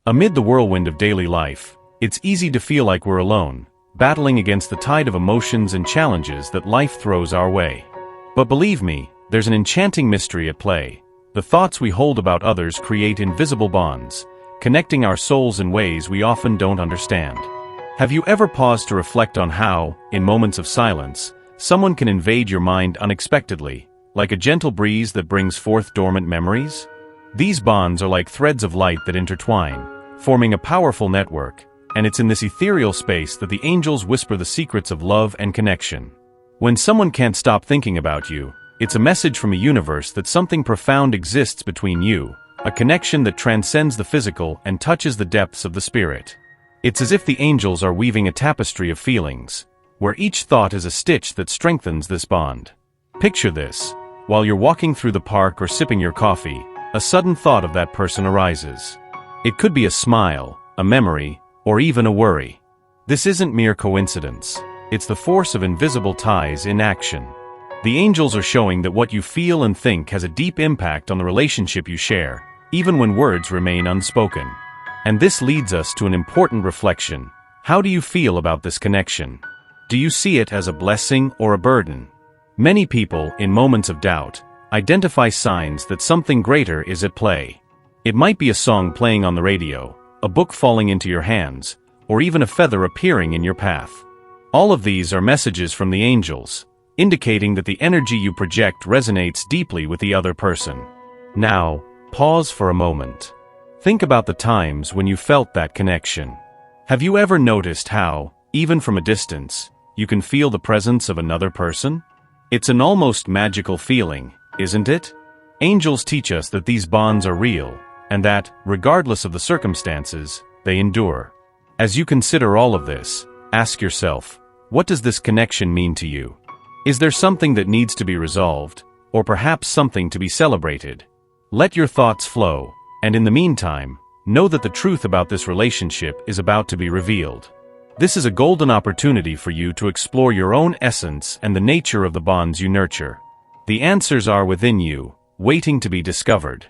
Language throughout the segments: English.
Amid the whirlwind of daily life, it's easy to feel like we're alone, battling against the tide of emotions and challenges that life throws our way. But believe me, there's an enchanting mystery at play. The thoughts we hold about others create invisible bonds, connecting our souls in ways we often don't understand. Have you ever paused to reflect on how, in moments of silence, someone can invade your mind unexpectedly, like a gentle breeze that brings forth dormant memories? These bonds are like threads of light that intertwine, forming a powerful network, and it's in this ethereal space that the angels whisper the secrets of love and connection. When someone can't stop thinking about you, it's a message from a universe that something profound exists between you, a connection that transcends the physical and touches the depths of the spirit. It's as if the angels are weaving a tapestry of feelings, where each thought is a stitch that strengthens this bond. Picture this: while you're walking through the park or sipping your coffee, a sudden thought of that person arises. It could be a smile, a memory, or even a worry. This isn't mere coincidence. It's the force of invisible ties in action. The angels are showing that what you feel and think has a deep impact on the relationship you share, even when words remain unspoken. And this leads us to an important reflection. How do you feel about this connection? Do you see it as a blessing or a burden? Many people, in moments of doubt, identify signs that something greater is at play. It might be a song playing on the radio, a book falling into your hands, or even a feather appearing in your path. All of these are messages from the angels, indicating that the energy you project resonates deeply with the other person. Now, pause for a moment. Think about the times when you felt that connection. Have you ever noticed how, even from a distance, you can feel the presence of another person? It's an almost magical feeling, isn't it? Angels teach us that these bonds are real, and that, regardless of the circumstances, they endure. As you consider all of this, ask yourself, what does this connection mean to you? Is there something that needs to be resolved, or perhaps something to be celebrated? Let your thoughts flow, and in the meantime, know that the truth about this relationship is about to be revealed. This is a golden opportunity for you to explore your own essence and the nature of the bonds you nurture. The answers are within you, waiting to be discovered.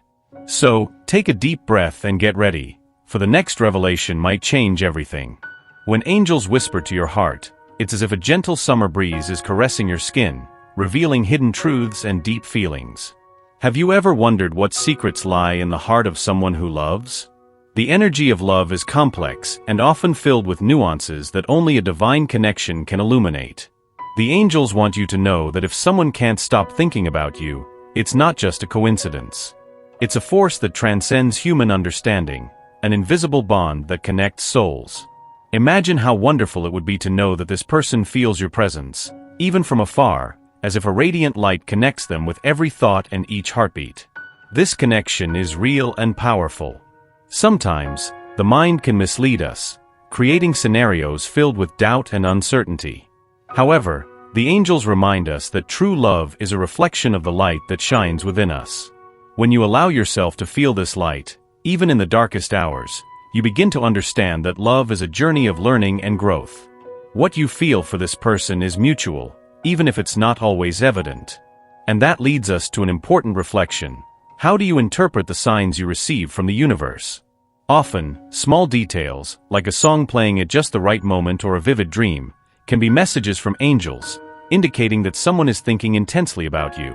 So, take a deep breath and get ready, for the next revelation might change everything. When angels whisper to your heart, it's as if a gentle summer breeze is caressing your skin, revealing hidden truths and deep feelings. Have you ever wondered what secrets lie in the heart of someone who loves? The energy of love is complex and often filled with nuances that only a divine connection can illuminate. The angels want you to know that if someone can't stop thinking about you, it's not just a coincidence. It's a force that transcends human understanding, an invisible bond that connects souls. Imagine how wonderful it would be to know that this person feels your presence, even from afar, as if a radiant light connects them with every thought and each heartbeat. This connection is real and powerful. Sometimes, the mind can mislead us, creating scenarios filled with doubt and uncertainty. However, the angels remind us that true love is a reflection of the light that shines within us. When you allow yourself to feel this light, even in the darkest hours, you begin to understand that love is a journey of learning and growth. What you feel for this person is mutual, even if it's not always evident. And that leads us to an important reflection. How do you interpret the signs you receive from the universe? Often, small details, like a song playing at just the right moment or a vivid dream, can be messages from angels, indicating that someone is thinking intensely about you.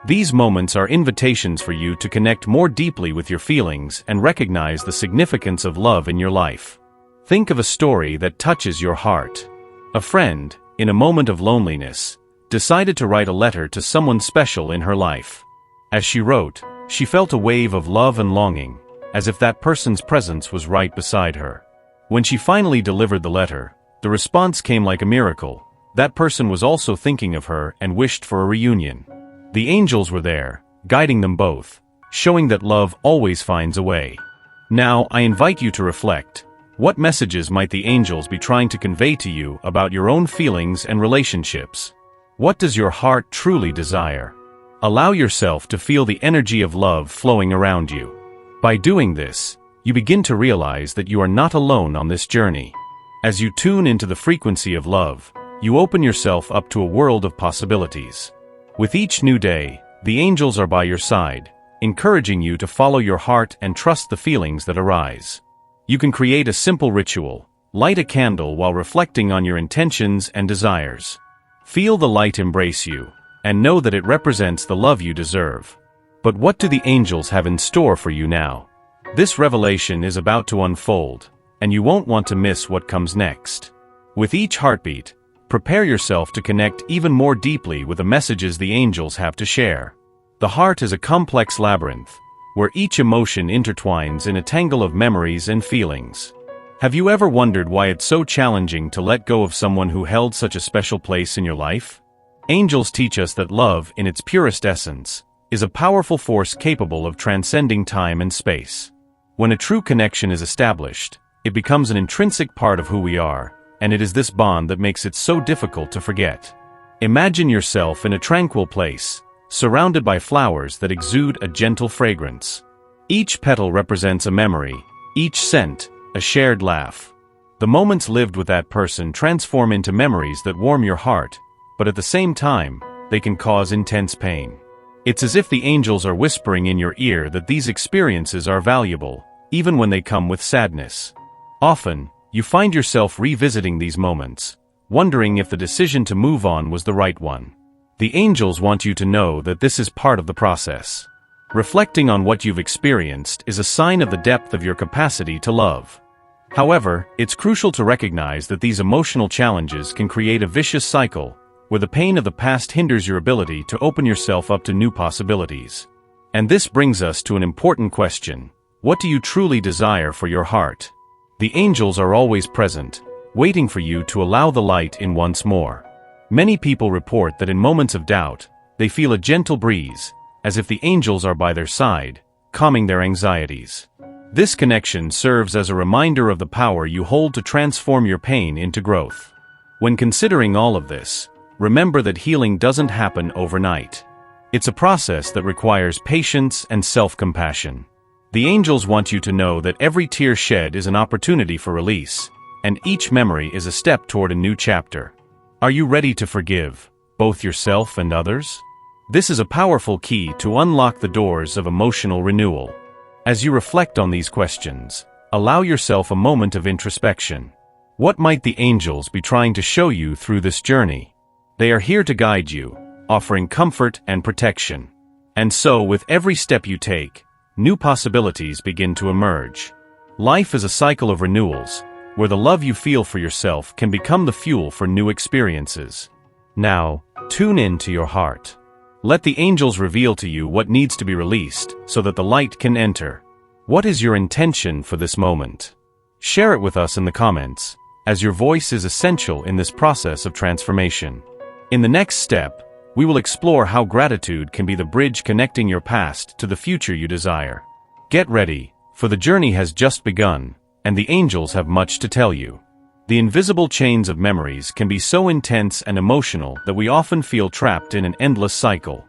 These moments are invitations for you to connect more deeply with your feelings and recognize the significance of love in your life. Think of a story that touches your heart. A friend, in a moment of loneliness, decided to write a letter to someone special in her life. As she wrote, she felt a wave of love and longing, as if that person's presence was right beside her. When she finally delivered the letter, the response came like a miracle. That person was also thinking of her and wished for a reunion. The angels were there, guiding them both, showing that love always finds a way. Now, I invite you to reflect. What messages might the angels be trying to convey to you about your own feelings and relationships? What does your heart truly desire? Allow yourself to feel the energy of love flowing around you. By doing this, you begin to realize that you are not alone on this journey. As you tune into the frequency of love, you open yourself up to a world of possibilities. With each new day, the angels are by your side, encouraging you to follow your heart and trust the feelings that arise. You can create a simple ritual. Light a candle while reflecting on your intentions and desires. Feel the light embrace you, and know that it represents the love you deserve. But what do the angels have in store for you now? This revelation is about to unfold, and you won't want to miss what comes next. With each heartbeat, prepare yourself to connect even more deeply with the messages the angels have to share. The heart is a complex labyrinth, where each emotion intertwines in a tangle of memories and feelings. Have you ever wondered why it's so challenging to let go of someone who held such a special place in your life? Angels teach us that love, in its purest essence, is a powerful force capable of transcending time and space. When a true connection is established, it becomes an intrinsic part of who we are, and it is this bond that makes it so difficult to forget. Imagine yourself in a tranquil place, surrounded by flowers that exude a gentle fragrance. Each petal represents a memory, each scent, a shared laugh. The moments lived with that person transform into memories that warm your heart, but at the same time, they can cause intense pain. It's as if the angels are whispering in your ear that these experiences are valuable, even when they come with sadness. Often, you find yourself revisiting these moments, wondering if the decision to move on was the right one. The angels want you to know that this is part of the process. Reflecting on what you've experienced is a sign of the depth of your capacity to love. However, it's crucial to recognize that these emotional challenges can create a vicious cycle, where the pain of the past hinders your ability to open yourself up to new possibilities. And this brings us to an important question. What do you truly desire for your heart? The angels are always present, waiting for you to allow the light in once more. Many people report that in moments of doubt, they feel a gentle breeze, as if the angels are by their side, calming their anxieties. This connection serves as a reminder of the power you hold to transform your pain into growth. When considering all of this, remember that healing doesn't happen overnight. It's a process that requires patience and self-compassion. The angels want you to know that every tear shed is an opportunity for release, and each memory is a step toward a new chapter. Are you ready to forgive, both yourself and others? This is a powerful key to unlock the doors of emotional renewal. As you reflect on these questions, allow yourself a moment of introspection. What might the angels be trying to show you through this journey? They are here to guide you, offering comfort and protection. And so, with every step you take, new possibilities begin to emerge. Life is a cycle of renewals, where the love you feel for yourself can become the fuel for new experiences. Now, tune in to your heart. Let the angels reveal to you what needs to be released so that the light can enter. What is your intention for this moment? Share it with us in the comments, as your voice is essential in this process of transformation. In the next step, we will explore how gratitude can be the bridge connecting your past to the future you desire. Get ready, for the journey has just begun, and the angels have much to tell you. The invisible chains of memories can be so intense and emotional that we often feel trapped in an endless cycle.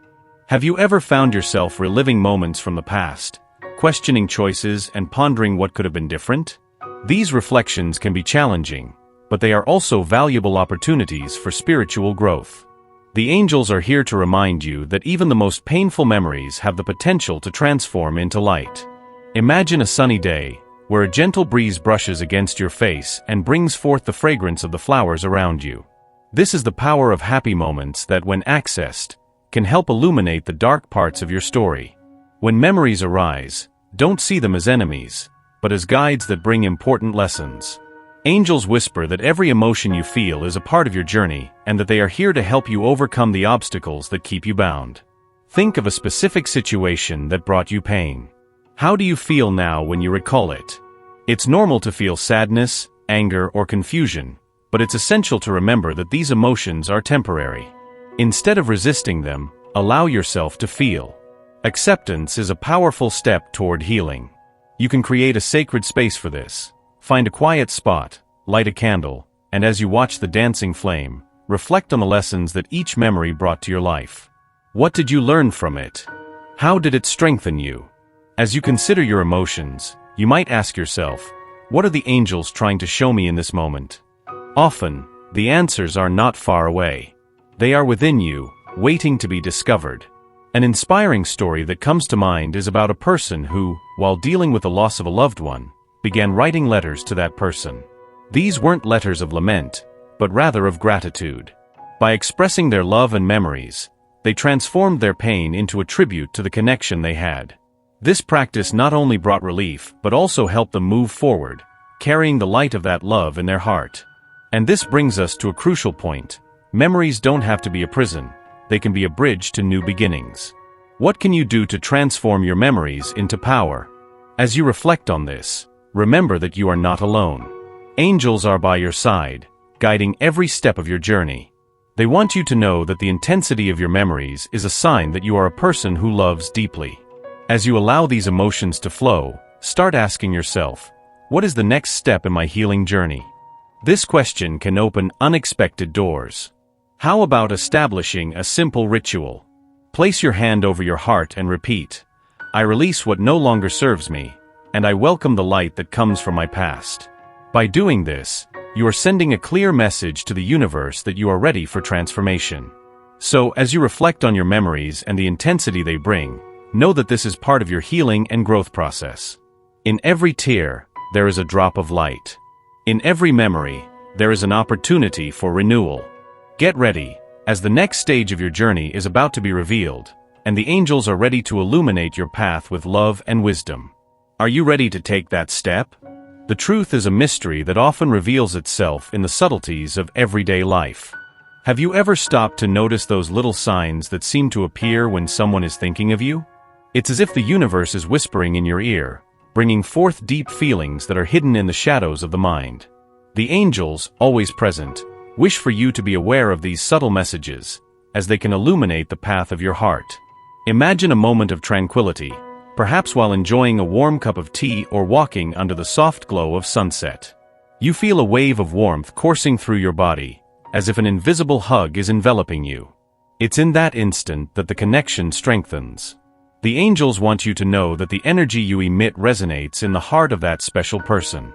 Have you ever found yourself reliving moments from the past, questioning choices and pondering what could have been different? These reflections can be challenging, but they are also valuable opportunities for spiritual growth. The angels are here to remind you that even the most painful memories have the potential to transform into light. Imagine a sunny day, where a gentle breeze brushes against your face and brings forth the fragrance of the flowers around you. This is the power of happy moments that, when accessed, can help illuminate the dark parts of your story. When memories arise, don't see them as enemies, but as guides that bring important lessons. Angels whisper that every emotion you feel is a part of your journey, and that they are here to help you overcome the obstacles that keep you bound. Think of a specific situation that brought you pain. How do you feel now when you recall it? It's normal to feel sadness, anger, or confusion, but it's essential to remember that these emotions are temporary. Instead of resisting them, allow yourself to feel. Acceptance is a powerful step toward healing. You can create a sacred space for this. Find a quiet spot, light a candle, and as you watch the dancing flame, reflect on the lessons that each memory brought to your life. What did you learn from it? How did it strengthen you? As you consider your emotions, you might ask yourself, what are the angels trying to show me in this moment? Often, the answers are not far away. They are within you, waiting to be discovered. An inspiring story that comes to mind is about a person who, while dealing with the loss of a loved one, began writing letters to that person. These weren't letters of lament, but rather of gratitude. By expressing their love and memories, they transformed their pain into a tribute to the connection they had. This practice not only brought relief but also helped them move forward, carrying the light of that love in their heart. And this brings us to a crucial point. Memories don't have to be a prison. They can be a bridge to new beginnings. What can you do to transform your memories into power? As you reflect on this, remember that you are not alone. Angels are by your side, guiding every step of your journey. They want you to know that the intensity of your memories is a sign that you are a person who loves deeply. As you allow these emotions to flow, start asking yourself, what is the next step in my healing journey? This question can open unexpected doors. How about establishing a simple ritual? Place your hand over your heart and repeat, I release what no longer serves me, and I welcome the light that comes from my past. By doing this, you are sending a clear message to the universe that you are ready for transformation. So, as you reflect on your memories and the intensity they bring, know that this is part of your healing and growth process. In every tear, there is a drop of light. In every memory, there is an opportunity for renewal. Get ready, as the next stage of your journey is about to be revealed, and the angels are ready to illuminate your path with love and wisdom. Are you ready to take that step? The truth is a mystery that often reveals itself in the subtleties of everyday life. Have you ever stopped to notice those little signs that seem to appear when someone is thinking of you? It's as if the universe is whispering in your ear, bringing forth deep feelings that are hidden in the shadows of the mind. The angels, always present, wish for you to be aware of these subtle messages, as they can illuminate the path of your heart. Imagine a moment of tranquility, perhaps while enjoying a warm cup of tea or walking under the soft glow of sunset. You feel a wave of warmth coursing through your body, as if an invisible hug is enveloping you. It's in that instant that the connection strengthens. The angels want you to know that the energy you emit resonates in the heart of that special person.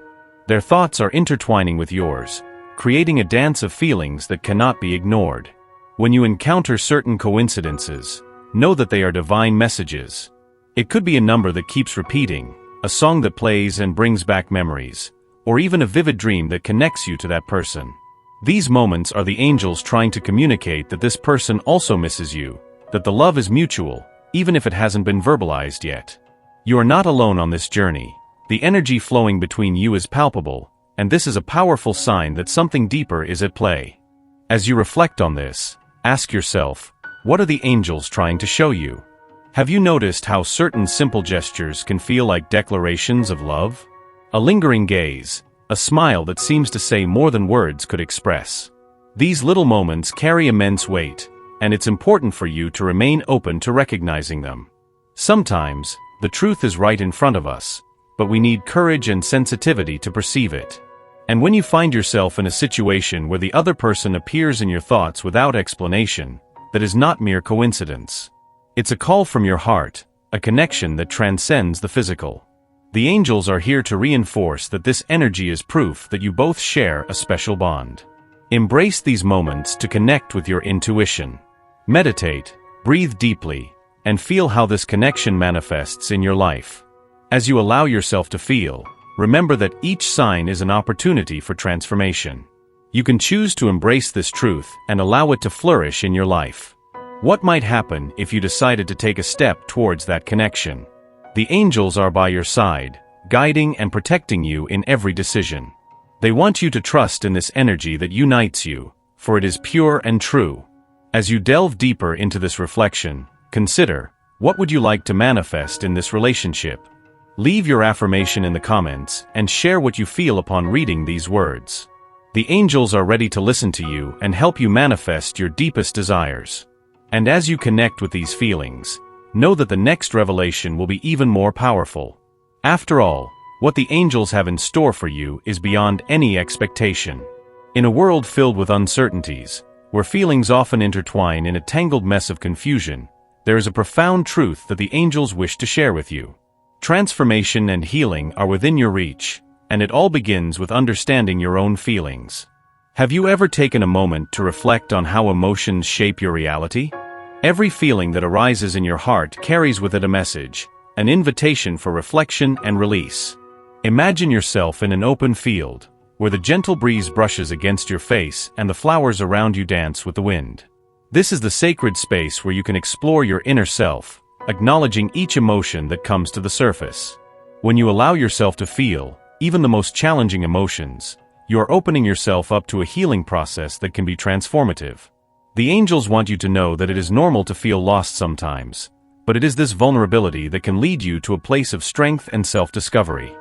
Their thoughts are intertwining with yours, creating a dance of feelings that cannot be ignored. When you encounter certain coincidences, know that they are divine messages. It could be a number that keeps repeating, a song that plays and brings back memories, or even a vivid dream that connects you to that person. These moments are the angels trying to communicate that this person also misses you, that the love is mutual, even if it hasn't been verbalized yet. You are not alone on this journey. The energy flowing between you is palpable, and this is a powerful sign that something deeper is at play. As you reflect on this, ask yourself, what are the angels trying to show you? Have you noticed how certain simple gestures can feel like declarations of love? A lingering gaze, a smile that seems to say more than words could express. These little moments carry immense weight, and it's important for you to remain open to recognizing them. Sometimes, the truth is right in front of us, but we need courage and sensitivity to perceive it. And when you find yourself in a situation where the other person appears in your thoughts without explanation, that is not mere coincidence. It's a call from your heart, a connection that transcends the physical. The angels are here to reinforce that this energy is proof that you both share a special bond. Embrace these moments to connect with your intuition. Meditate, breathe deeply, and feel how this connection manifests in your life. As you allow yourself to feel, remember that each sign is an opportunity for transformation. You can choose to embrace this truth and allow it to flourish in your life. What might happen if you decided to take a step towards that connection? The angels are by your side, guiding and protecting you in every decision. They want you to trust in this energy that unites you, for it is pure and true. As you delve deeper into this reflection, consider, what would you like to manifest in this relationship? Leave your affirmation in the comments and share what you feel upon reading these words. The angels are ready to listen to you and help you manifest your deepest desires. And as you connect with these feelings, know that the next revelation will be even more powerful. After all, what the angels have in store for you is beyond any expectation. In a world filled with uncertainties, where feelings often intertwine in a tangled mess of confusion, there is a profound truth that the angels wish to share with you. Transformation and healing are within your reach, and it all begins with understanding your own feelings. Have you ever taken a moment to reflect on how emotions shape your reality? Every feeling that arises in your heart carries with it a message, an invitation for reflection and release. Imagine yourself in an open field, where the gentle breeze brushes against your face and the flowers around you dance with the wind. This is the sacred space where you can explore your inner self, acknowledging each emotion that comes to the surface. When you allow yourself to feel, even the most challenging emotions, you are opening yourself up to a healing process that can be transformative. The angels want you to know that it is normal to feel lost sometimes, but it is this vulnerability that can lead you to a place of strength and self-discovery.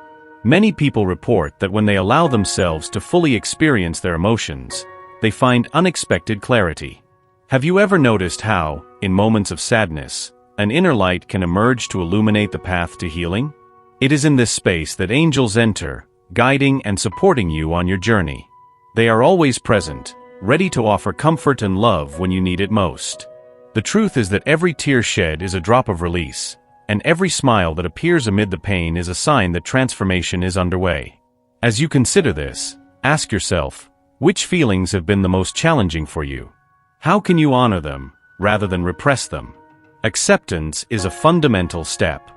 Many people report that when they allow themselves to fully experience their emotions, they find unexpected clarity. Have you ever noticed how, in moments of sadness, an inner light can emerge to illuminate the path to healing? It is in this space that angels enter, guiding and supporting you on your journey. They are always present, ready to offer comfort and love when you need it most. The truth is that every tear shed is a drop of release, and every smile that appears amid the pain is a sign that transformation is underway. As you consider this, ask yourself, which feelings have been the most challenging for you? How can you honor them, rather than repress them? Acceptance is a fundamental step.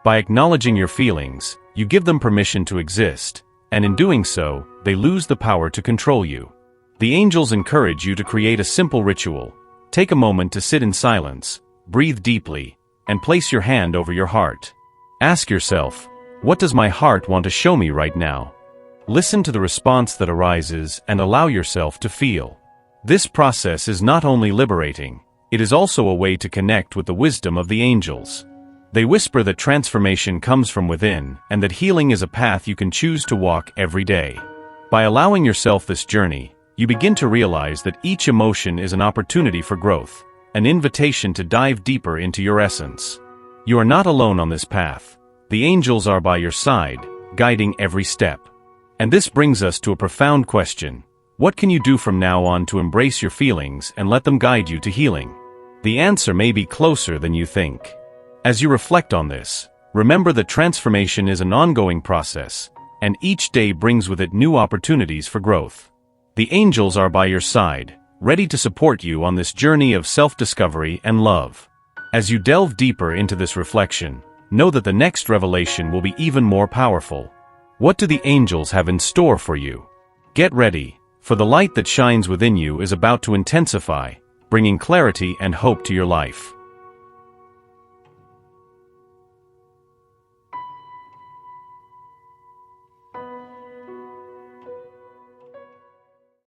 By acknowledging your feelings, you give them permission to exist, and in doing so, they lose the power to control you. The angels encourage you to create a simple ritual. Take a moment to sit in silence, breathe deeply, and place your hand over your heart. Ask yourself, what does my heart want to show me right now? Listen to the response that arises and allow yourself to feel. This process is not only liberating, it is also a way to connect with the wisdom of the angels. They whisper that transformation comes from within and that healing is a path you can choose to walk every day. By allowing yourself this journey, you begin to realize that each emotion is an opportunity for growth, an invitation to dive deeper into your essence. You are not alone on this path. The angels are by your side, guiding every step. And this brings us to a profound question. What can you do from now on to embrace your feelings and let them guide you to healing? The answer may be closer than you think. As you reflect on this, remember that transformation is an ongoing process, and each day brings with it new opportunities for growth. The angels are by your side, ready to support you on this journey of self-discovery and love. As you delve deeper into this reflection, know that the next revelation will be even more powerful. What do the angels have in store for you? Get ready, for the light that shines within you is about to intensify, bringing clarity and hope to your life.